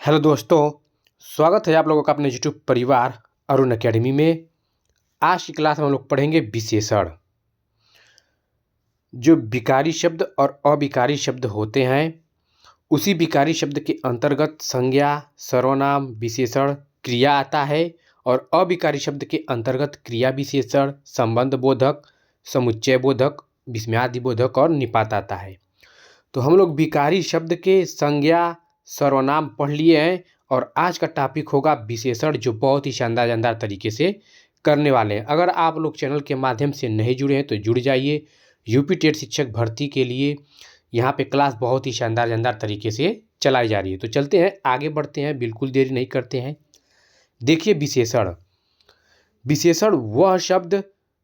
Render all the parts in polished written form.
Hello दोस्तों, स्वागत है आप लोगों का अपने यूट्यूब परिवार अरुण अकेडमी में। आज की क्लास में हम लोग पढ़ेंगे विशेषण। जो विकारी शब्द और अविकारी शब्द होते हैं, उसी विकारी शब्द के अंतर्गत संज्ञा, सर्वनाम, विशेषण, क्रिया आता है और अविकारी शब्द के अंतर्गत क्रिया विशेषण, संबंध बोधक, समुच्चय बोधक, विस्मयादि बोधक और निपात आता है। तो हम लोग विकारी शब्द के संज्ञा, सर्वनाम पढ़ लिए हैं और आज का टॉपिक होगा विशेषण, जो बहुत ही शानदार तरीके से करने वाले हैं। अगर आप लोग चैनल के माध्यम से नहीं जुड़े हैं तो जुड़ जाइए। यूपी टेट शिक्षक भर्ती के लिए यहाँ पे क्लास बहुत ही शानदार तरीके से चलाई जा रही है। तो चलते हैं, आगे बढ़ते हैं, बिल्कुल देरी नहीं करते हैं। देखिए विशेषण। विशेषण वह शब्द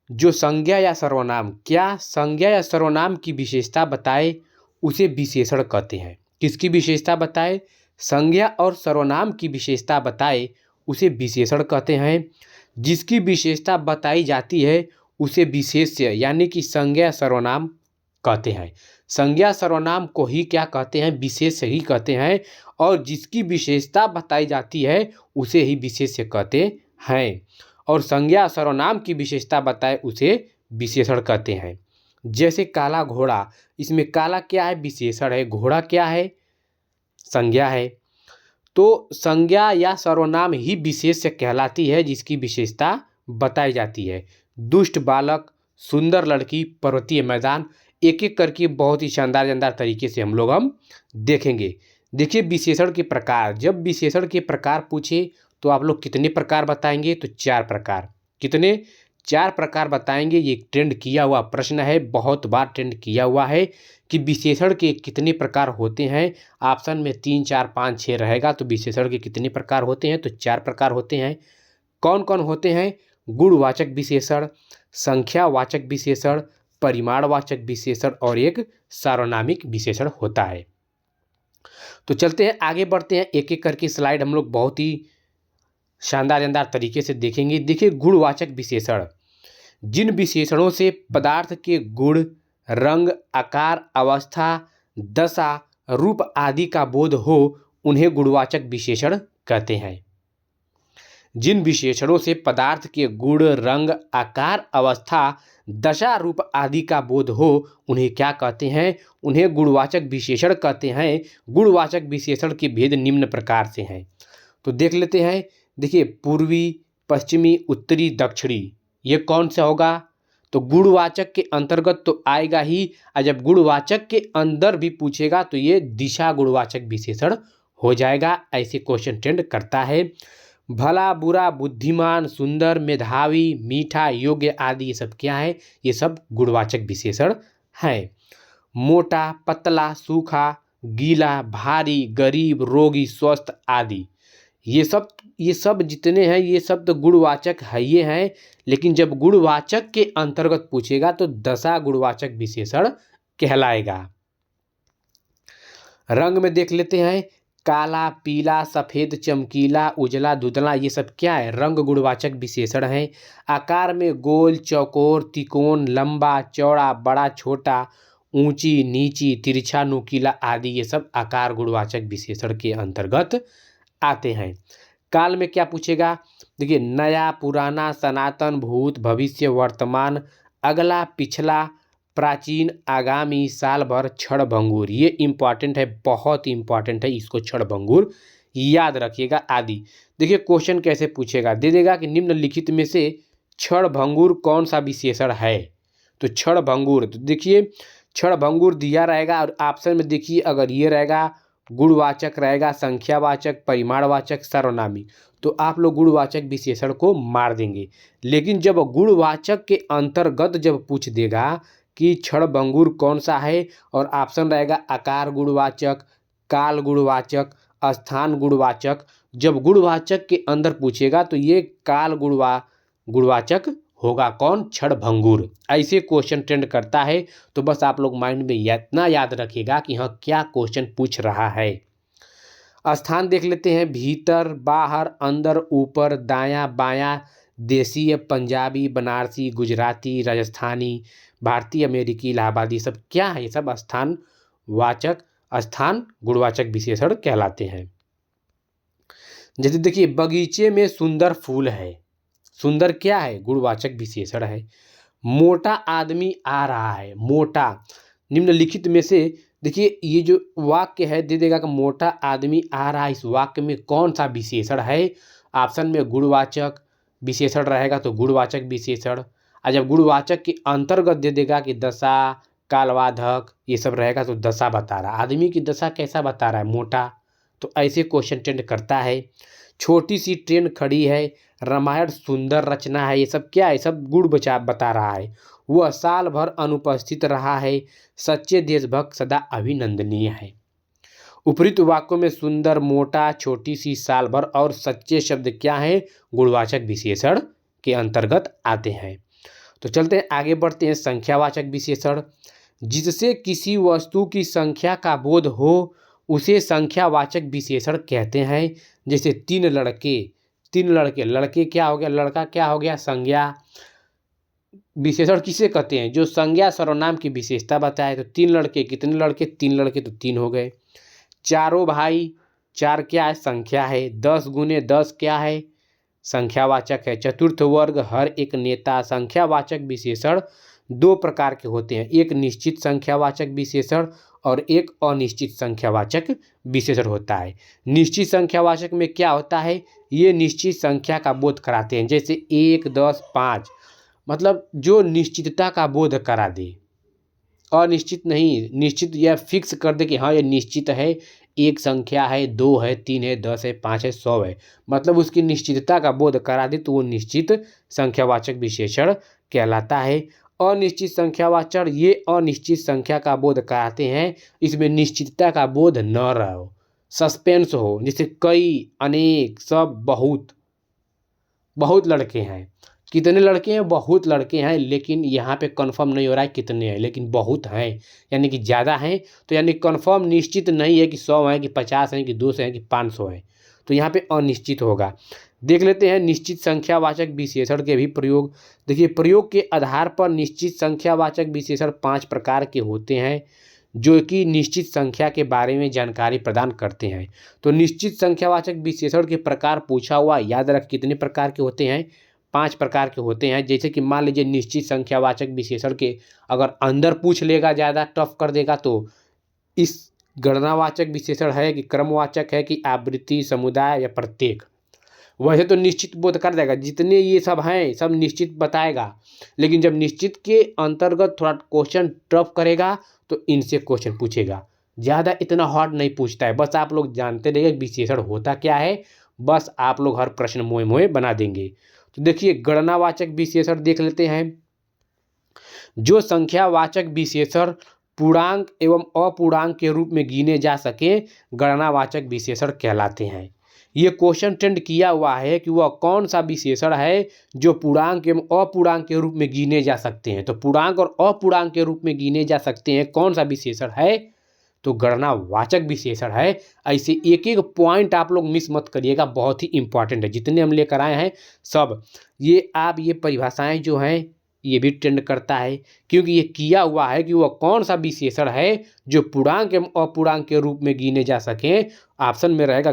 जो संज्ञा या सर्वनाम संज्ञा या सर्वनाम की विशेषता बताए उसे विशेषण कहते हैं। किसकी विशेषता बताए? संज्ञा और सर्वनाम की विशेषता बताए उसे विशेषण कहते हैं। जिसकी विशेषता बताई जाती है उसे विशेष्य यानी कि संज्ञा सर्वनाम कहते हैं। संज्ञा सर्वनाम को ही क्या कहते हैं? विशेष्य ही कहते हैं। और जिसकी विशेषता बताई जाती है उसे ही विशेष्य कहते हैं। और संज्ञा सर्वनाम की विशेषता बताए उसे विशेषण कहते हैं। जैसे काला घोड़ा, इसमें काला क्या है? विशेषण है। घोड़ा क्या है? संज्ञा है। तो संज्ञा या सर्वनाम ही विशेष्य कहलाती है जिसकी विशेषता बताई जाती है। दुष्ट बालक, सुंदर लड़की, पर्वतीय मैदान, एक एक करके बहुत ही शानदार तरीके से हम देखेंगे। देखिए विशेषण के प्रकार। जब विशेषण के प्रकार पूछे तो आप लोग कितने प्रकार बताएंगे? तो 4 प्रकार। कितने? 4 प्रकार बताएंगे। ये ट्रेंड किया हुआ प्रश्न है, बहुत बार ट्रेंड किया हुआ है कि विशेषण के कितने प्रकार होते हैं। ऑप्शन में 3, 4, 5, 6 रहेगा। तो विशेषण के कितने प्रकार होते हैं? तो 4 प्रकार होते हैं। कौन कौन होते हैं? गुणवाचक विशेषण, संख्यावाचक विशेषण, परिमाणवाचक विशेषण और एक सार्वनामिक विशेषण होता है। तो चलते हैं, आगे बढ़ते हैं। एक एक करके स्लाइड हम लोग बहुत ही शानदार तरीके से देखेंगे। देखिए गुणवाचक विशेषण। जिन विशेषणों से पदार्थ के गुण, रंग, आकार, अवस्था, दशा, रूप आदि का बोध हो उन्हें गुणवाचक विशेषण कहते हैं। जिन विशेषणों से पदार्थ के गुण, रंग, आकार, अवस्था, दशा, रूप आदि का बोध हो उन्हें क्या कहते हैं? उन्हें गुणवाचक विशेषण कहते हैं। गुणवाचक विशेषण के भेद निम्न प्रकार से हैं। तो देख लेते हैं। देखिए पूर्वी, पश्चिमी, उत्तरी, दक्षिणी, ये कौन सा होगा? तो गुणवाचक के अंतर्गत तो आएगा ही। और जब गुणवाचक के अंदर भी पूछेगा तो ये दिशा गुणवाचक विशेषण हो जाएगा। ऐसे क्वेश्चन ट्रेंड करता है। भला, बुरा, बुद्धिमान, सुंदर, मेधावी, मीठा, योग्य आदि ये सब क्या है? ये सब गुणवाचक विशेषण हैं। मोटा, पतला, सूखा, गीला, भारी, गरीब, रोगी, स्वस्थ आदि ये सब जितने हैं ये सब तो गुणवाचक है ये हैं। लेकिन जब गुणवाचक के अंतर्गत पूछेगा तो दशा गुणवाचक विशेषण कहलाएगा। रंग में देख लेते हैं। काला, पीला, सफ़ेद, चमकीला, उजला, धुंधला, ये सब क्या है? रंग गुणवाचक विशेषण हैं। आकार में गोल, चौकोर, त्रिकोण, लंबा, चौड़ा, बड़ा, छोटा, ऊंची, नीची, तिरछा, नुकीला आदि ये सब आकार गुणवाचक विशेषण के अंतर्गत आते हैं। काल में क्या पूछेगा? देखिए नया, पुराना, सनातन, भूत, भविष्य, वर्तमान, अगला, पिछला, प्राचीन, आगामी, साल भर, क्षण भंगुर, ये इम्पॉर्टेंट है, बहुत ही इम्पॉर्टेंट है, इसको क्षण भंगुर याद रखिएगा आदि। देखिए क्वेश्चन कैसे पूछेगा, दे देगा कि निम्नलिखित में से क्षण भंगुर कौन सा विशेषण है? तो क्षण भंगुर, तो देखिए क्षण भंगुर दिया रहेगा और ऑप्शन में देखिए अगर ये रहेगा गुणवाचक रहेगा, संख्यावाचक, परिमाणवाचक, सर्वनामी, तो आप लोग गुणवाचक विशेषण को मार देंगे। लेकिन जब गुणवाचक के अंतर्गत जब पूछ देगा कि क्षण भंगुर कौन सा है और ऑप्शन रहेगा आकार गुणवाचक, काल गुणवाचक, स्थान गुणवाचक, जब गुणवाचक के अंदर पूछेगा तो ये काल गुणवाचक होगा। कौन? क्षण भंगुर। ऐसे क्वेश्चन ट्रेंड करता है। तो बस आप लोग माइंड में इतना याद रखिएगा कि हाँ क्या क्वेश्चन पूछ रहा है। स्थान देख लेते हैं। भीतर, बाहर, अंदर, ऊपर, दायां, बायां, देसीय, पंजाबी, बनारसी, गुजराती, राजस्थानी, भारतीय, अमेरिकी, इलाहाबादी, सब क्या है? ये सब स्थान गुणवाचक विशेषण कहलाते हैं। जैसे देखिए, बगीचे में सुंदर फूल है। सुंदर क्या है? गुणवाचक विशेषण है। मोटा आदमी आ रहा है। मोटा, निम्नलिखित में से देखिए, ये जो वाक्य है दे देगा कि मोटा आदमी आ रहा है, इस वाक्य में कौन सा विशेषण है? ऑप्शन में गुणवाचक विशेषण रहेगा तो गुणवाचक विशेषण, और जब गुणवाचक के अंतर्गत दे देगा कि दशा, कालवाधक, ये सब रहेगा तो दशा बता रहा है। आदमी की दशा कैसा बता रहा है? मोटा। तो ऐसे क्वेश्चन टेंड करता है। छोटी सी ट्रेन खड़ी है, रामायण सुंदर रचना है, ये सब क्या है? सब गुण बता रहा है। वह साल भर अनुपस्थित रहा है, सच्चे देशभक्त सदा अभिनंदनीय है। उपयुक्त वाक्यों में सुंदर, मोटा, छोटी सी, साल भर और सच्चे शब्द क्या हैं? गुणवाचक विशेषण के अंतर्गत आते हैं। तो चलते हैं आगे बढ़ते हैं। संख्यावाचक विशेषण, जिससे किसी वस्तु की संख्या का बोध हो उसे संख्यावाचक विशेषण कहते हैं। जैसे तीन लड़के, लड़के क्या हो गया? लड़का क्या हो गया? संज्ञा। विशेषण किसे कहते हैं? जो संज्ञा सर्वनाम की विशेषता बताए। तो तीन लड़के, कितने लड़के? तीन लड़के, तो तीन हो गए। चारों भाई, चार क्या है? संख्या है। 10 गुने 10 क्या है? संख्यावाचक है। चतुर्थ वर्ग, हर एक नेता। संख्यावाचक विशेषण दो प्रकार के होते हैं, एक निश्चित संख्यावाचक विशेषण और एक अनिश्चित संख्यावाचक विशेषण होता है। निश्चित संख्यावाचक में क्या होता है? ये निश्चित संख्या का बोध कराते हैं। जैसे 1, 10, 5, मतलब जो निश्चितता का बोध करा दे। अनिश्चित नहीं, निश्चित या फिक्स कर दे कि हाँ ये निश्चित है, एक संख्या है, 2 है, 3 है, 10 है, 5 है, 100 है, मतलब उसकी निश्चितता का बोध करा दे तो वो निश्चित संख्यावाचक विशेषण कहलाता है। अनिश्चित संख्यावाचक ये अनिश्चित संख्या का बोध कराते हैं, इसमें निश्चितता का बोध न रहो, सस्पेंस हो। जैसे कई, अनेक, सब, बहुत। बहुत लड़के हैं, कितने लड़के हैं? बहुत लड़के हैं, लेकिन यहाँ पे कंफर्म नहीं हो रहा है कितने हैं, लेकिन बहुत हैं, यानी कि ज़्यादा हैं। तो यानी कंफर्म निश्चित नहीं है कि 100 हैं, कि 50 हैं, कि 200 हैं, कि 500 हैं। तो यहाँ पे अनिश्चित होगा। देख लेते हैं निश्चित संख्यावाचक विशेषण के भी प्रयोग। देखिए, प्रयोग के आधार पर निश्चित संख्यावाचक विशेषण 5 प्रकार के होते हैं, जो कि निश्चित संख्या के बारे में जानकारी प्रदान करते हैं। तो निश्चित संख्यावाचक विशेषण के प्रकार पूछा हुआ, याद रख कितने प्रकार के होते हैं? 5 प्रकार के होते हैं। जैसे कि मान लीजिए निश्चित संख्यावाचक विशेषण के अगर अंदर पूछ लेगा, ज़्यादा टफ कर देगा, तो इस गणनावाचक विशेषण है कि क्रमवाचक है कि आवृत्ति, समुदाय या प्रत्येक। वैसे तो निश्चित बोध कर देगा, जितने ये सब हैं सब निश्चित बताएगा, लेकिन जब निश्चित के अंतर्गत थोड़ा क्वेश्चन टफ करेगा तो इनसे क्वेश्चन पूछेगा। ज़्यादा इतना हार्ड नहीं पूछता है, बस आप लोग जानते रहिए विशेषण होता क्या है, बस आप लोग हर प्रश्न मोए मोए बना देंगे। तो देखिए, गणनावाचक विशेषण देख लेते हैं। जो संख्यावाचक विशेषण पूर्णांक एवं अपूर्णांक के रूप में गिने जा सके, गणनावाचक विशेषण कहलाते हैं। ये क्वेश्चन ट्रेंड किया हुआ है कि वह कौन सा विशेषण है जो पूर्णांक एवं अपूर्णांक के रूप में गिने जा सकते हैं। तो पूर्णांक और अपूर्णांक के रूप में गिने जा सकते हैं, कौन सा विशेषण है? तो गणनावाचक विशेषण है। ऐसे एक एक पॉइंट आप लोग मिस मत करिएगा, बहुत ही इंपॉर्टेंट है। जितने हम लेकर आए हैं सब, ये आप ये परिभाषाएं जो हैं ये भी ट्रेंड करता है, क्योंकि ये किया हुआ है कि वह कौन सा विशेषण है जो पूर्णांक एवं अपूर्णांक के रूप में गिने जा सके। ऑप्शन में रहेगा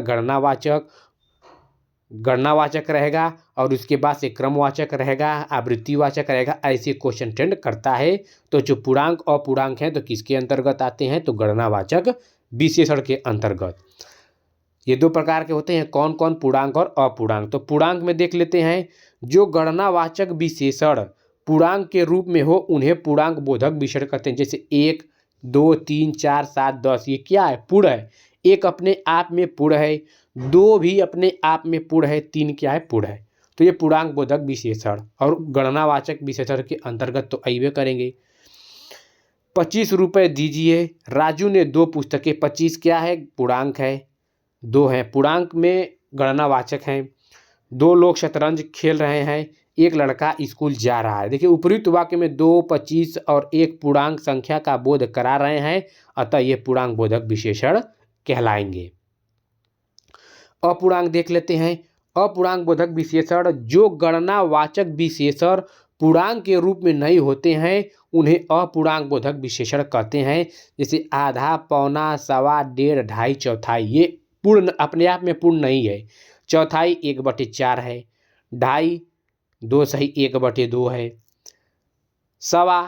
गणनावाचक रहेगा, और उसके बाद से क्रमवाचक रहेगा, आवृत्तिवाचक रहेगा। ऐसे क्वेश्चन ट्रेंड करता है। तो जो पूर्णांक अपूर्णांक हैं तो किसके अंतर्गत आते हैं? तो गणनावाचक विशेषण के अंतर्गत। ये दो प्रकार के होते हैं, कौन कौन? पूर्णांक और अपूर्णांक। तो पूर्णांक में देख लेते हैं, जो गणनावाचक विशेषण पूर्णांक के रूप में हो उन्हें पूर्णांक बोधक विशेषण कहते हैं। जैसे 1, 2, 3, 4, 7, 10, ये क्या है? पूर्ण है। 1 अपने आप में पूर्ण है, 2 भी अपने आप में पूर्ण है, 3 क्या है? पूर्ण है। तो ये पूर्णांक बोधक विशेषण और गणनावाचक विशेषण के अंतर्गत तो आइए करेंगे। 25 रुपये दीजिए, राजू ने 2 पुस्तकें। 25 क्या है? पूर्णांक है, 2 है। पूर्णांक में गणनावाचक हैं। 2 लोग शतरंज खेल रहे हैं, एक लड़का स्कूल जा रहा है। देखिए, उपयुक्त वाक्य में 2, 25 और एक पूर्णांक संख्या का बोध करा रहे हैं, अतः ये पूर्णांक बोधक विशेषण कहलाएंगे। अपूर्णांक देख लेते हैं। अपूर्णांक बोधक विशेषण, जो गणनावाचक विशेषण पूर्णांक के रूप में नहीं होते हैं उन्हें अपूर्णांक बोधक विशेषण कहते हैं। जैसे आधा, पौना, सवा, 1.5, 1.5, 4, ये पूर्ण अपने आप में पूर्ण नहीं है। चौथाई 1/4 है, ढाई 2 है, सवा,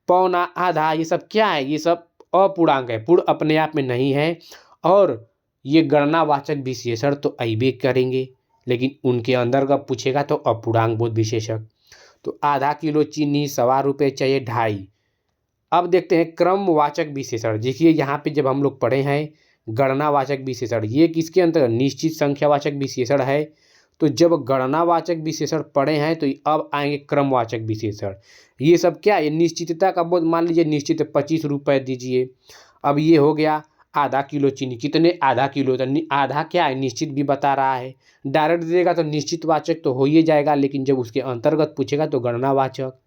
पौना, आधा, ये सब क्या है? ये सब अपूर्णांक है, पूर्ण अपने आप में नहीं है। और ये गणनावाचक विशेषण तो अइबे करेंगे, लेकिन उनके अंदर का पूछेगा तो अपूर्णांक बोध विशेषक। तो आधा किलो चीनी, ₹1.25 चाहिए, ढाई। अब देखते हैं क्रमवाचक विशेषण। देखिए यहाँ पे जब हम लोग पढ़े हैं गणनावाचक विशेषण, ये किसके अंतर्गत? निश्चित संख्यावाचक विशेषण है। तो जब गणनावाचक विशेषण पढ़े हैं तो अब आएंगे क्रमवाचक विशेषण। ये सब क्या है? निश्चितता का बोध, मान लीजिए निश्चित ₹25 दीजिए। अब ये हो गया आधा किलो चीनी, कितने? आधा किलो। तो आधा क्या है? निश्चित भी बता रहा है। डायरेक्ट देगा तो निश्चितवाचक तो हो ही जाएगा, लेकिन जब उसके अंतर्गत पूछेगा तो गणनावाचक।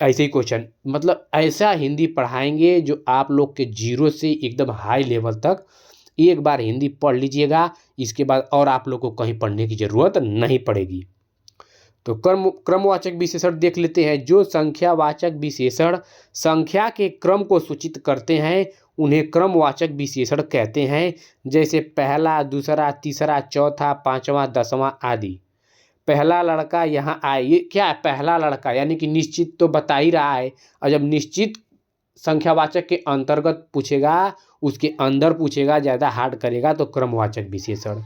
ऐसे ही क्वेश्चन, मतलब ऐसा हिंदी पढ़ाएंगे जो आप लोग के जीरो से एकदम हाई लेवल तक। एक बार हिंदी पढ़ लीजिएगा, इसके बाद और आप लोग को कहीं पढ़ने की ज़रूरत नहीं पड़ेगी। तो क्रमवाचक विशेषण देख लेते हैं। जो संख्यावाचक विशेषण संख्या के क्रम को सूचित करते हैं उन्हें क्रमवाचक विशेषण कहते हैं। जैसे पहला, दूसरा, तीसरा, चौथा, पांचवा, 10वां आदि। पहला लड़का यहाँ आए, ये क्या है? पहला लड़का, यानी कि निश्चित तो बता ही रहा है। और जब निश्चित संख्यावाचक के अंतर्गत पूछेगा, उसके अंदर पूछेगा, ज़्यादा हार्ड करेगा तो क्रमवाचक विशेषण।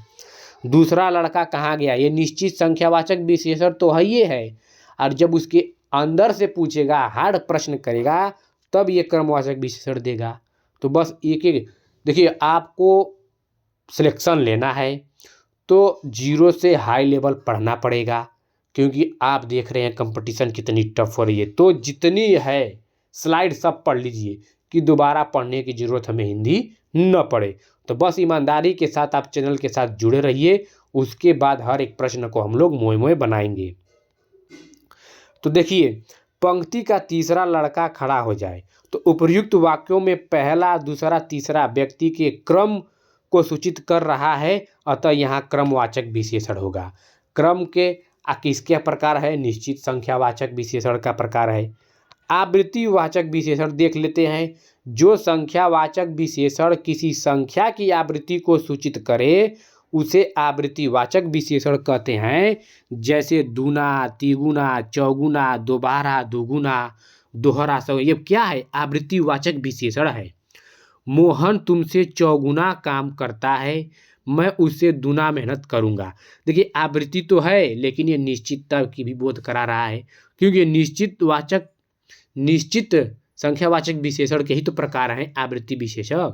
दूसरा लड़का कहाँ गया? ये निश्चित संख्यावाचक विशेषण तो है, ये है। और जब उसके अंदर से पूछेगा, हार्ड प्रश्न करेगा, तब ये क्रमवाचक विशेषण देगा। तो बस एक एक देखिए, आपको सिलेक्शन लेना है तो जीरो से हाई लेवल पढ़ना पड़ेगा, क्योंकि आप देख रहे हैं कंपटीशन कितनी टफ हो रही है। तो जितनी है स्लाइड सब पढ़ लीजिए कि दोबारा पढ़ने की ज़रूरत हमें हिंदी न पड़े। तो बस ईमानदारी के साथ आप चैनल के साथ जुड़े रहिए, उसके बाद हर एक प्रश्न को हम लोग मोए मोए बनाएंगे। तो देखिए, पंक्ति का तीसरा लड़का खड़ा हो जाए, तो उपर्युक्त वाक्यों में पहला, दूसरा, तीसरा व्यक्ति के क्रम को सूचित कर रहा है, अतः यहाँ क्रमवाचक विशेषण होगा। क्रम के किसके प्रकार है? निश्चित संख्यावाचक विशेषण का प्रकार है। आवृत्तिवाचक विशेषण देख लेते हैं। जो संख्यावाचक विशेषण किसी संख्या की आवृत्ति को सूचित करे उसे आवृत्तिवाचक विशेषण कहते हैं। जैसे दूना, तिगुना, चौगुना, दोबारा, दुगुना, दोहरा, सौ, ये क्या है? आवृत्तिवाचक विशेषण है। मोहन तुमसे चौगुना काम करता है, मैं उससे दुना मेहनत करूंगा। देखिए, आवृत्ति तो है, लेकिन ये निश्चितता की भी बोध करा रहा है, क्योंकि निश्चित संख्यावाचक विशेषण के ही तो प्रकार हैं आवृत्ति विशेषण।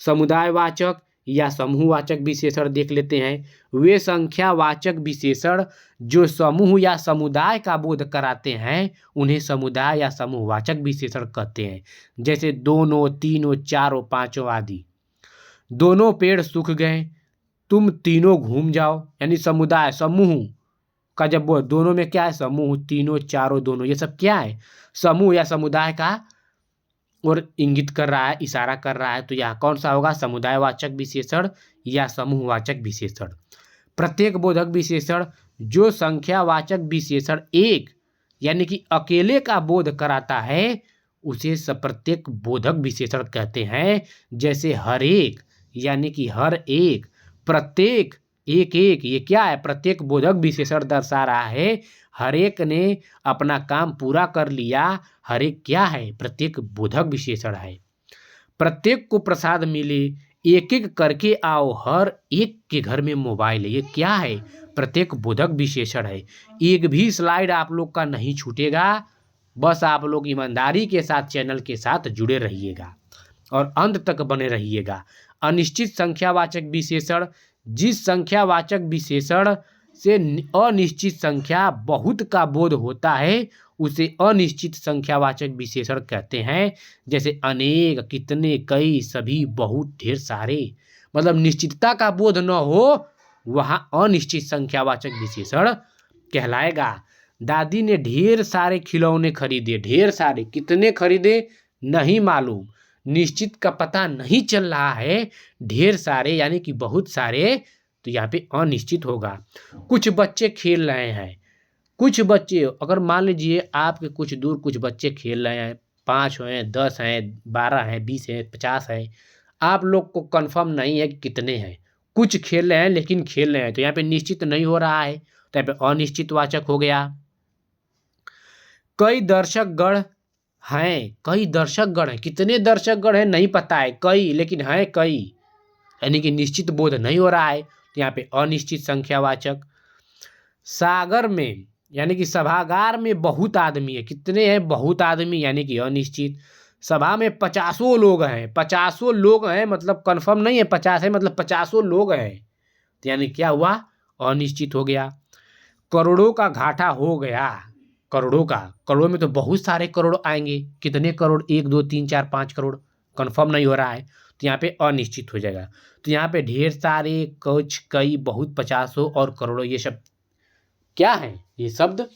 समुदायवाचक या समूहवाचक विशेषण देख लेते हैं। वे संख्यावाचक विशेषण जो समूह या समुदाय का बोध कराते हैं उन्हें समुदाय या समूहवाचक विशेषण कहते हैं। जैसे दोनों, तीनों, चारों, पांचों आदि। दोनों पेड़ सूख गए, तुम तीनों घूम जाओ, यानी समुदाय, समूह का जब वो दोनों में क्या है? समूह, तीनों, चारों, दोनों, ये सब क्या है? समूह या समुदाय का और इंगित कर रहा है, इशारा कर रहा है। तो यह कौन सा होगा? समुदायवाचक विशेषण या समूहवाचक विशेषण। प्रत्येक बोधक विशेषण जो संख्यावाचक विशेषण एक यानी कि अकेले का बोध कराता है उसे सप्रत्येक बोधक विशेषण कहते हैं। जैसे हर एक यानी कि हर एक, प्रत्येक, एक एक, ये क्या है? प्रत्येक बोधक विशेषण दर्शा रहा है। हर एक ने अपना काम पूरा कर लिया, हर एक क्या है? प्रत्येक बोधक विशेषण है। प्रत्येक को प्रसाद मिले, एक एक करके आओ, हर एक के घर में मोबाइल है, ये क्या है? प्रत्येक बोधक विशेषण है। एक भी स्लाइड आप लोग का नहीं छूटेगा, बस आप लोग ईमानदारी के साथ चैनल के साथ जुड़े रहिएगा और अंत तक बने रहिएगा। अनिश्चित संख्यावाचक विशेषण जिस संख्यावाचक विशेषण से अनिश्चित संख्या बहुत का बोध होता है उसे अनिश्चित संख्यावाचक विशेषण कहते हैं। जैसे अनेक, कितने, कई, सभी, बहुत, ढेर सारे। मतलब निश्चितता का बोध न हो वहाँ अनिश्चित संख्यावाचक विशेषण कहलाएगा। दादी ने ढेर सारे खिलौने खरीदे, ढेर सारे, कितने खरीदे नहीं मालूम, निश्चित का पता नहीं चल रहा है, ढेर सारे यानी कि बहुत सारे, तो यहाँ पे अनिश्चित होगा। कुछ बच्चे खेल रहे हैं, कुछ बच्चे, अगर मान लीजिए आपके कुछ दूर कुछ बच्चे खेल रहे हैं, 5 हैं, 10 हैं, 12 हैं, 20 हैं, 50 हैं, आप लोग को कंफर्म नहीं है कि कितने हैं, कुछ खेल रहे हैं लेकिन खेल रहे हैं, तो यहाँ पे निश्चित नहीं हो रहा है, तो यहाँ पे अनिश्चित वाचक हो गया। कई दर्शकगण हैं, कई दर्शकगण हैं, कितने दर्शकगण हैं नहीं पता है, कई, लेकिन हैं कई, यानी कि निश्चित बोध नहीं हो रहा है, तो यहाँ पे अनिश्चित संख्यावाचक। सागर में यानी कि सभागार में बहुत आदमी है, कितने हैं, बहुत आदमी, यानी कि अनिश्चित। सभा में 50 लोग हैं, 50 लोग हैं मतलब कंफर्म नहीं है 50 है, मतलब 50 लोग हैं, तो यानी क्या हुआ, अनिश्चित हो गया। करोड़ों का घाटा हो गया, करोड़ों का, करोड़ों में तो बहुत सारे करोड़ आएंगे, कितने करोड़, 1 2 3 4 5 करोड़, कंफर्म नहीं हो रहा है, तो यहाँ पे अनिश्चित हो जाएगा। तो यहाँ पे ढेर सारे, कुछ, कई, बहुत, 50 और करोड़ों, ये सब क्या है, ये शब्द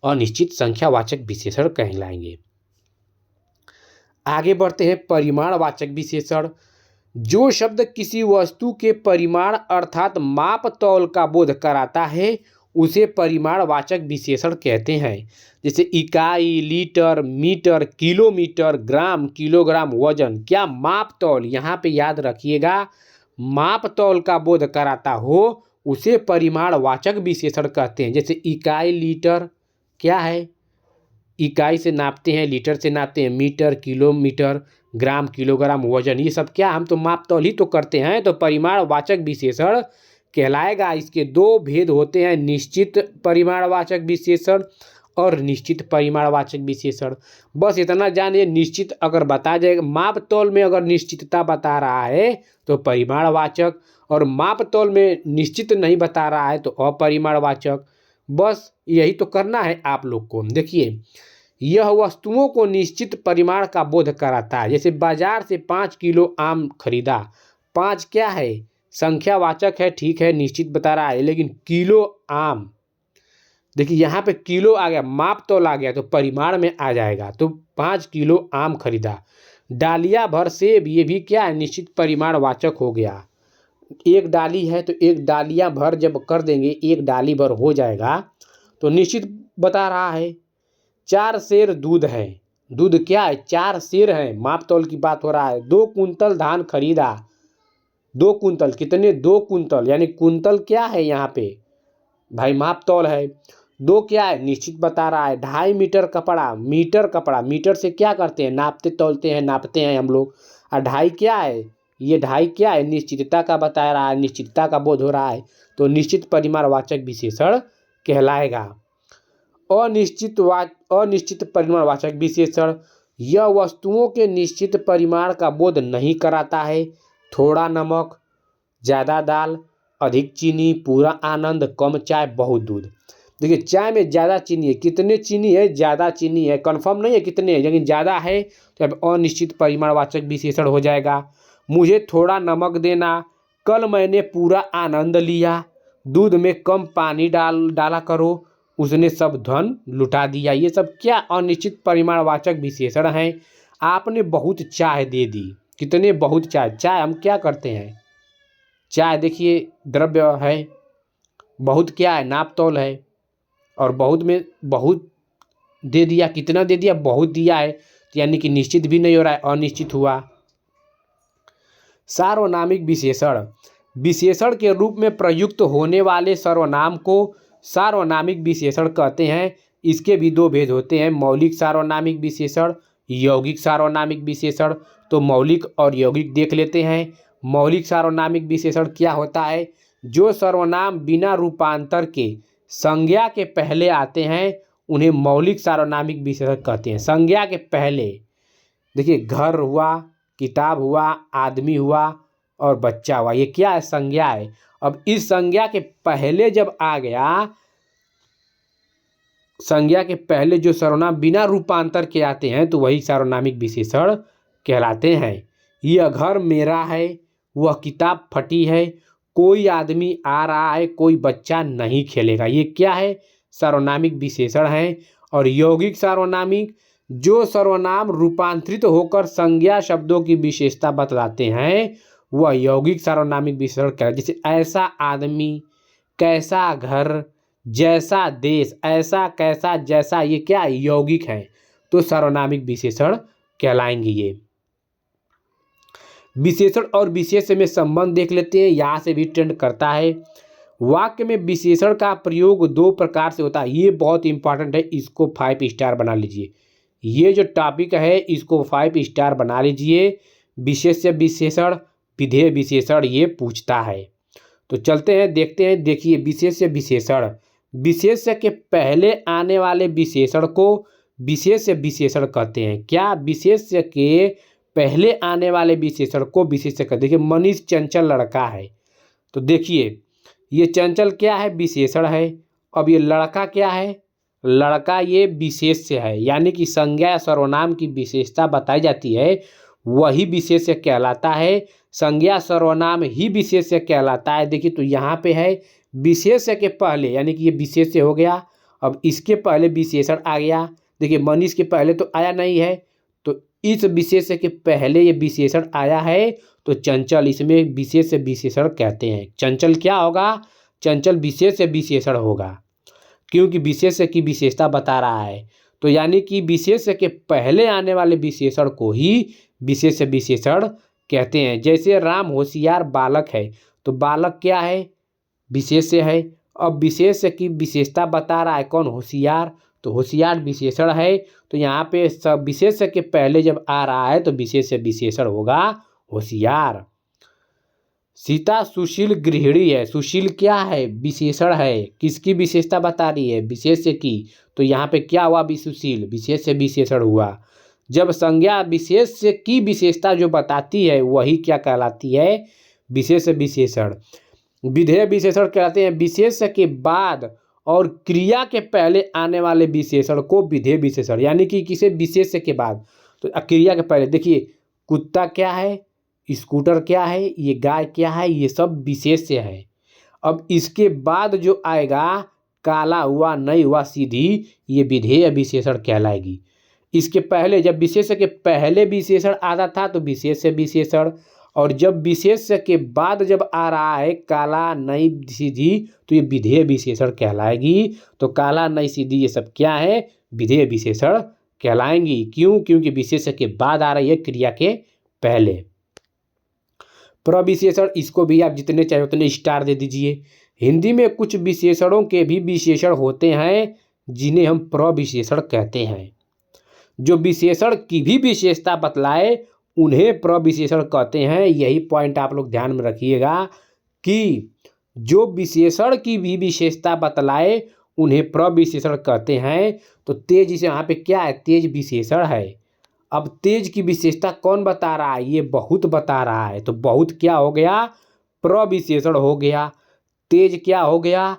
अनिश्चित संख्यावाचक विशेषण कहलाएंगे। आगे बढ़ते हैं, परिमाणवाचक विशेषण। जो शब्द किसी वस्तु के परिमाण अर्थात माप तौल का बोध कराता है उसे परिमाणवाचक विशेषण कहते हैं। जैसे इकाई, लीटर, मीटर, किलोमीटर, ग्राम, किलोग्राम, वजन, क्या माप तौल, यहाँ पे याद रखिएगा, माप तौल का बोध कराता हो उसे परिमाणवाचक विशेषण कहते हैं। जैसे इकाई, लीटर क्या है, इकाई से नापते हैं, लीटर से नापते हैं, मीटर, किलोमीटर, ग्राम, किलोग्राम, वजन, ये सब क्या, हम तो माप तौल ही तो करते हैं, तो परिमाणवाचक विशेषण कहलाएगा। इसके 2 भेद होते हैं, निश्चित परिमाणवाचक विशेषण और निश्चित परिमाणवाचक विशेषण। बस इतना जानिए, निश्चित अगर बता जाएगा, माप तौल में अगर निश्चितता बता रहा है तो परिमाणवाचक, और माप तौल में निश्चित नहीं बता रहा है तो अपरिमाणवाचक। बस यही तो करना है आप लोग को। देखिए, यह वस्तुओं को निश्चित परिमाण का बोध कराता है। जैसे बाजार से 5 किलो आम खरीदा, 5 क्या है, संख्यावाचक है, ठीक है, निश्चित बता रहा है, लेकिन किलो आम, देखिए यहाँ पे किलो आ गया, माप तौल आ गया तो परिमाण में आ जाएगा, तो 5 किलो आम खरीदा। डालिया भर सेब, ये भी क्या है, निश्चित परिमाणवाचक हो गया। एक डाली है तो एक डालियाँ भर जब कर देंगे, एक डाली भर हो जाएगा, तो निश्चित बता रहा है। 4 सेर दूध है, दूध क्या है, 4 सेर है, माप तौल की बात हो रहा है। 2 कुंतल धान खरीदा, 2 कुंतल, कितने, 2 कुंतल, यानी कुंतल क्या है यहाँ पे भाई, माप तौल है। 2 क्या है, निश्चित बता रहा है। 2.5 मीटर कपड़ा, मीटर कपड़ा, मीटर से क्या करते हैं, नापते तौलते हैं, नापते हैं हम लोग। और 2.5 क्या है, ये 2.5 क्या है, निश्चितता का बता रहा है, निश्चितता का बोध हो रहा है, तो निश्चित परिमाणवाचक विशेषण कहलाएगा। अनिश्चित परिमाणवाचक विशेषण, यह वस्तुओं के निश्चित परिमाण का बोध नहीं कराता है। थोड़ा नमक, ज़्यादा दाल, अधिक चीनी, पूरा आनंद, कम चाय, बहुत दूध। देखिए, चाय में ज़्यादा चीनी है, कितने चीनी है, ज़्यादा चीनी है, कंफर्म नहीं है कितने है, लेकिन ज़्यादा है, तो अब अनिश्चित परिमाणवाचक विशेषण हो जाएगा। मुझे थोड़ा नमक देना, कल मैंने पूरा आनंद लिया, दूध में कम पानी डाला करो, उसने सब धन लुटा दिया। ये सब क्या, अनिश्चित परिमाणवाचक विशेषण हैं। आपने बहुत चाय दे दी, कितने, बहुत चाय, चाय हम क्या करते हैं, चाय देखिए द्रव्य है, बहुत क्या है, नाप तौल है, और बहुत में बहुत दे दिया, कितना दे दिया, बहुत दिया है, तो यानी कि निश्चित भी नहीं हो रहा है, अनिश्चित हुआ। सार्वनामिक विशेषण, विशेषण के रूप में प्रयुक्त होने वाले सर्वनाम को सार्वनामिक विशेषण कहते हैं। इसके भी 2 भेद होते हैं, मौलिक सार्वनामिक विशेषण, यौगिक सार्वनामिक विशेषण। तो मौलिक और यौगिक देख लेते हैं। मौलिक सार्वनामिक विशेषण क्या होता है, जो सर्वनाम बिना रूपांतर के संज्ञा के पहले आते हैं उन्हें मौलिक सार्वनामिक विशेषण कहते हैं। संज्ञा के पहले, देखिए घर हुआ, किताब हुआ, आदमी हुआ और बच्चा हुआ, ये क्या है, संज्ञा है। अब इस संज्ञा के पहले जब आ गया, संज्ञा के पहले जो सर्वनाम बिना रूपांतर के आते हैं तो वही सार्वनामिक विशेषण कहलाते हैं। यह घर मेरा है, वह किताब फटी है, कोई आदमी आ रहा है, कोई बच्चा नहीं खेलेगा, ये क्या है, सार्वनामिक विशेषण है। और यौगिक सार्वनामिक, जो सर्वनाम रूपांतरित होकर संज्ञा शब्दों की विशेषता बतलाते हैं वह यौगिक सार्वनामिक विशेषण कहलाते हैं। जैसे ऐसा आदमी, कैसा घर, जैसा देश, ऐसा, कैसा, जैसा, ये क्या यौगिक है, तो सार्वनामिक विशेषण कहलाएंगे ये। विशेषण और विशेष्य में संबंध देख लेते हैं, यहाँ से भी ट्रेंड करता है। वाक्य में विशेषण का प्रयोग दो प्रकार से होता है, ये बहुत इंपॉर्टेंट है, इसको 5 स्टार बना लीजिए। ये जो टॉपिक है इसको 5 स्टार बना लीजिए। विशेष्य विशेषण, विधेय विशेषण ये पूछता है। तो चलते हैं देखते हैं। देखिए विशेष्य विशेषण, विशेष्य के पहले आने वाले विशेषण को विशेष्य विशेषण कहते हैं। क्या? विशेष्य के पहले आने वाले विशेषण को विशेष्य कहते हैं। देखिए मनीष चंचल लड़का है, तो देखिए ये चंचल क्या है? विशेषण है। अब ये लड़का क्या है? लड़का ये विशेष्य है, यानी कि संज्ञा या सर्वनाम की विशेषता बताई जाती है वही विशेष्य कहलाता है। संज्ञा सर्वनाम ही विशेष्य कहलाता है। देखिए तो यहाँ पे है विशेष्य के पहले, यानी कि ये विशेष्य हो गया। अब इसके पहले विशेषण आ गया। देखिए मनीष के पहले तो आया नहीं है, तो इस विशेष्य के पहले ये विशेषण आया है, तो चंचल इसमें विशेष्य विशेषण कहते हैं। चंचल क्या होगा? चंचल विशेष्य विशेषण होगा, क्योंकि विशेष्य की विशेषता बता रहा है। तो यानी कि विशेष्य के पहले आने वाले विशेषण को ही विशेष्य विशेषण कहते हैं। जैसे राम होशियार बालक है, तो बालक क्या है? विशेष्य है। अब विशेष्य की विशेषता बता रहा है कौन? होशियार, तो होशियार विशेषण है। तो यहाँ पे सब विशेष्य के पहले जब आ रहा है तो विशेष्य विशेषण होगा होशियार। सीता सुशील गृहिणी है, सुशील क्या है? विशेषण है। किसकी विशेषता बता रही है? विशेष्य की। तो यहाँ पे क्या हुआ? सुशील विशेष्य विशेषण हुआ। जब संज्ञा विशेष्य की विशेषता जो बताती है वही क्या कहलाती है? विशेष्य विशेषण। विधेय विशेषण कहलाते हैं विशेष्य के बाद और क्रिया के पहले आने वाले विशेषण को विधेय विशेषण, यानी कि किसे? विशेष्य के बाद, तो क्रिया के पहले। देखिए कुत्ता क्या है? स्कूटर क्या है? ये गाय क्या है? ये सब विशेष्य है। अब इसके बाद जो आएगा काला हुआ नहीं हुआ सीधी, ये विधेय विशेषण कहलाएगी। इसके पहले जब विशेष्य के पहले विशेषण आता था तो विशेष्य विशेषण, और जब विशेष्य के बाद जब आ रहा है काला नहीं सीधी तो ये विधेय विशेषण कहलाएगी। तो काला नहीं सीधी ये सब क्या है? विधेय विशेषण कहलाएंगी। क्यों? क्योंकि विशेष्य के बाद आ रही है क्रिया के पहले। प्रविशेषण, इसको भी आप जितने चाहे उतने स्टार दे दीजिए। हिंदी में कुछ विशेषणों के भी विशेषण होते हैं जिन्हें हम प्रविशेषण कहते हैं। जो विशेषण की भी विशेषता बतलाए उन्हें प्रविशेषण कहते हैं। यही पॉइंट आप लोग ध्यान में रखिएगा कि जो विशेषण की भी विशेषता बतलाए उन्हें प्रविशेषण कहते हैं। तो तेज इसे यहाँ पे क्या है? तेज विशेषण है। अब तेज की विशेषता कौन बता रहा है? ये बहुत बता रहा है। तो बहुत क्या हो गया? प्रविशेषण हो गया। तेज क्या हो गया?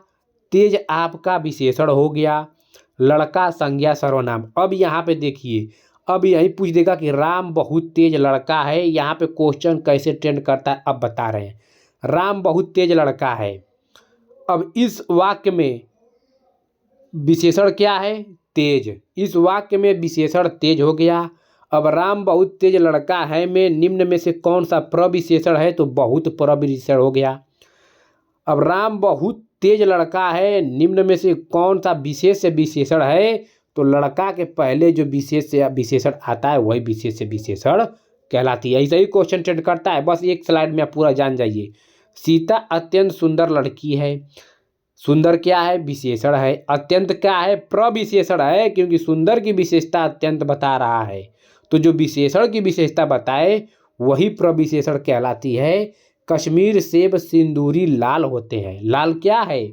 तेज आपका विशेषण हो गया। लड़का संज्ञा सर्वनाम। अब यहाँ पे देखिए, अब यही पूछ देगा कि राम बहुत तेज लड़का है। यहाँ पे क्वेश्चन कैसे ट्रेंड करता है अब बता रहे हैं। राम बहुत तेज लड़का है। अब इस वाक्य में विशेषण क्या है? तेज। इस वाक्य में विशेषण तेज हो गया। अब राम बहुत तेज लड़का है में निम्न में से कौन सा प्रविशेषण है? तो बहुत प्रविशेषण हो गया। अब राम बहुत तेज लड़का है, निम्न में से कौन सा विशेष्य विशेषण है? तो लड़का के पहले जो विशेष्य विशेषण आता है वही विशेष्य विशेषण कहलाती है। ऐसा ही क्वेश्चन ट्रेंड करता है। बस एक स्लाइड में आप पूरा जान जाइए। सीता अत्यंत सुंदर लड़की है। सुंदर क्या है? विशेषण है। अत्यंत क्या है? प्रविशेषण है, क्योंकि सुंदर की विशेषता अत्यंत बता रहा है। तो जो विशेषण की विशेषता बताए वही प्रविशेषण कहलाती है। कश्मीर सेब सिंदूरी लाल होते हैं। लाल क्या है?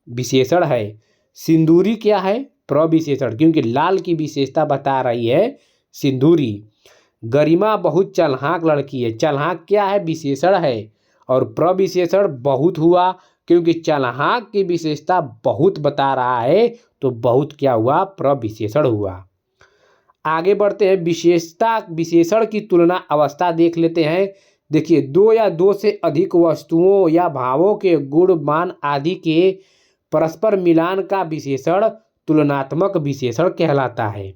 विशेषण है। सिंदूरी क्या है? प्रविशेषण, क्योंकि लाल की विशेषता बता रही है सिंदूरी। गरिमा बहुत चालाक लड़की है। चालाक क्या है? विशेषण है। और प्रविशेषण बहुत हुआ, क्योंकि चालाक की विशेषता बहुत बता रहा है, तो बहुत क्या हुआ? प्रविशेषण हुआ। आगे बढ़ते हैं। विशेषता विशेषण की तुलना अवस्था देख लेते हैं। देखिए दो या दो से अधिक वस्तुओं या भावों के गुण मान आदि के परस्पर मिलान का विशेषण तुलनात्मक विशेषण कहलाता है।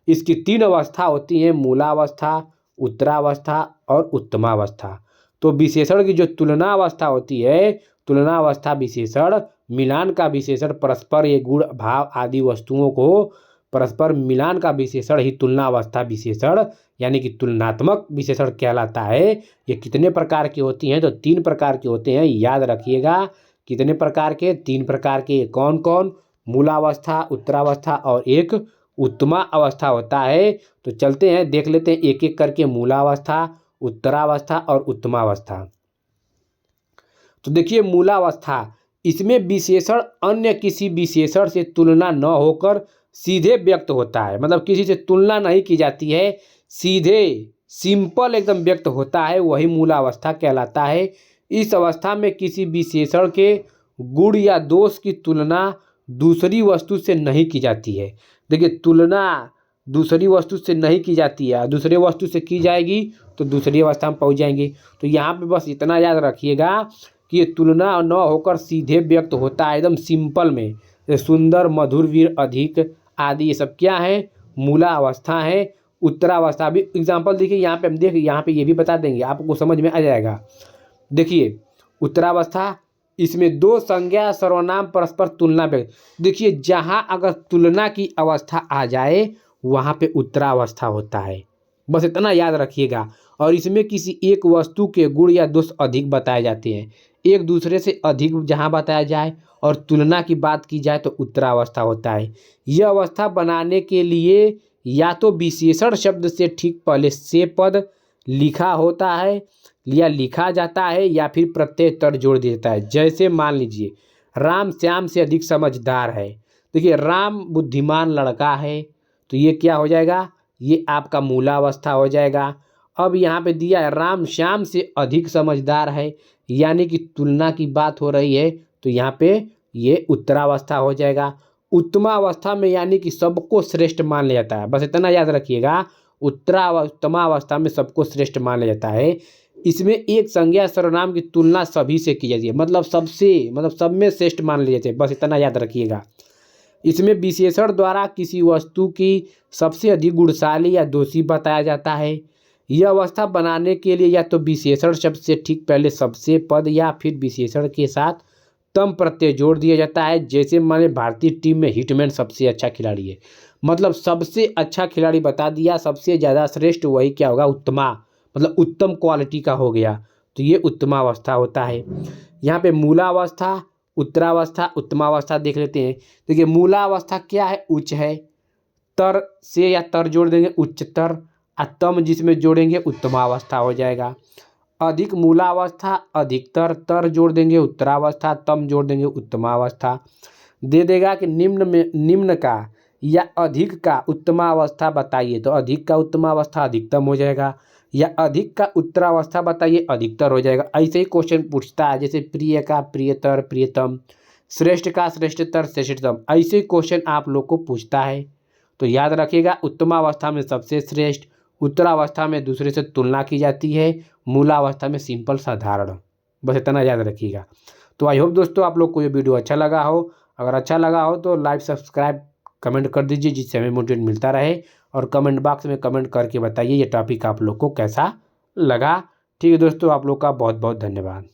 इसकी 3 अवस्था होती हैं, मूलावस्था, उत्तरावस्था और उत्तमावस्था। तो विशेषण की जो तुलना अवस्था होती है, तुलना अवस्था विशेषण, मिलान का विशेषण परस्पर ये गुण भाव आदि वस्तुओं को परस्पर मिलान का विशेषण ही तुलनावस्था विशेषण यानी कि तुलनात्मक विशेषण कहलाता है। ये कितने प्रकार की होती हैं? तो 3 प्रकार के होते हैं, याद रखिएगा। कितने प्रकार के? 3 प्रकार के। कौन कौन? मूलावस्था, उत्तरावस्था और एक उत्तमा अवस्था होता है। तो चलते हैं, देख लेते हैं एक एक करके। मूलावस्था, उत्तरावस्था और उत्तमावस्था। तो देखिए मूलावस्था, इसमें विशेषण अन्य किसी विशेषण से तुलना न होकर सीधे व्यक्त होता है। मतलब किसी से तुलना नहीं की जाती है, सीधे सिंपल एकदम व्यक्त होता है, वही मूलावस्था कहलाता है। इस अवस्था में किसी विशेषण के गुण या दोष की तुलना दूसरी वस्तु से नहीं की जाती है। देखिए तुलना दूसरी वस्तु से नहीं की जाती है, दूसरे वस्तु से की जाएगी तो दूसरी अवस्था में पहुंच जाएंगे। तो यहाँ पे बस इतना याद रखिएगा कि ये तुलना न होकर सीधे व्यक्त होता है एकदम सिंपल में। सुंदर, मधुर, वीर, अधिक आदि ये सब क्या है? मूला अवस्था है। उत्तरावस्था भी एग्जाम्पल देखिए यहाँ पे, हम देखिए यहाँ पे ये भी बता देंगे, आपको समझ में आ जाएगा। देखिए उत्तरावस्था, इसमें 2 संज्ञा सर्वनाम परस्पर तुलना पे, देखिए जहाँ अगर तुलना की अवस्था आ जाए वहाँ पे उत्तरावस्था होता है, बस इतना याद रखिएगा। और इसमें किसी एक वस्तु के गुण या दोष अधिक बताए जाते हैं, एक दूसरे से अधिक जहाँ बताया जाए और तुलना की बात की जाए तो उत्तरावस्था होता है। यह अवस्था बनाने के लिए या तो विशेषण शब्द से ठीक पहले से पद लिखा होता है या लिखा जाता है या फिर प्रत्यय तर जोड़ दिया जाता है। जैसे मान लीजिए राम श्याम से अधिक समझदार है। देखिए राम बुद्धिमान लड़का है, तो ये क्या हो जाएगा? ये आपका मूलावस्था हो जाएगा। अब यहाँ पे दिया है राम श्याम से अधिक समझदार है, यानी कि तुलना की बात हो रही है, तो यहाँ पे ये उत्तरावस्था हो जाएगा। उत्तमावस्था में यानी कि सबको श्रेष्ठ मान लिया जाता है, बस इतना याद रखिएगा। उत्तमावस्था में सबको श्रेष्ठ मान लिया जाता है। इसमें एक संज्ञा सर्वनाम की तुलना सभी से की जाती है, मतलब सबसे, मतलब सब में श्रेष्ठ मान लिए जाते हैं, बस इतना याद रखिएगा। इसमें विशेषण द्वारा किसी वस्तु की सबसे अधिक गुणशाली या दोषी बताया जाता है। यह अवस्था बनाने के लिए या तो विशेषण शब्द से ठीक पहले सबसे पद या फिर विशेषण के साथ तम प्रत्यय जोड़ दिया जाता है। जैसे माने भारतीय टीम में हिटमैन सबसे अच्छा खिलाड़ी है, मतलब सबसे अच्छा खिलाड़ी बता दिया, सबसे ज़्यादा श्रेष्ठ वही क्या होगा? उत्तमा, मतलब उत्तम क्वालिटी का हो गया, तो ये उत्तमावस्था होता है। यहाँ पे मूलावस्था, उत्तरावस्था, उत्तमावस्था देख लेते हैं। देखिए मूलावस्था क्या है? उच्च है, तर से या तर जोड़ देंगे उच्चतर, तम जिसमें जोड़ेंगे उत्तमावस्था हो जाएगा। अधिक मूलावस्था, अधिकतर, तर जोड़ देंगे उत्तरावस्था, तम जोड़ देंगे उत्तमावस्था। दे देगा कि निम्न में निम्न का या अधिक का उत्तमावस्था बताइए, तो अधिक का उत्तमावस्था अधिकतम हो जाएगा, या अधिक का उत्तरावस्था बताइए अधिकतर हो जाएगा। ऐसे ही क्वेश्चन पूछता है, जैसे प्रिय का प्रियतर प्रियतम, श्रेष्ठ का श्रेष्ठतर श्रेष्ठतम, ऐसे ही क्वेश्चन आप लोग को पूछता है। तो याद रखिएगा उत्तमावस्था में सबसे श्रेष्ठ, उत्तरावस्था में दूसरे से तुलना की जाती है, मूलावस्था में सिंपल साधारण, बस इतना याद रखिएगा। तो आई होप दोस्तों आप लोग को ये वीडियो अच्छा लगा हो। अगर अच्छा लगा हो तो लाइक सब्सक्राइब कमेंट कर दीजिए, जिससे हमें मोटिवेट मिलता रहे। और कमेंट बॉक्स में कमेंट करके बताइए ये टॉपिक आप लोग को कैसा लगा। ठीक है दोस्तों, आप लोग का बहुत बहुत धन्यवाद।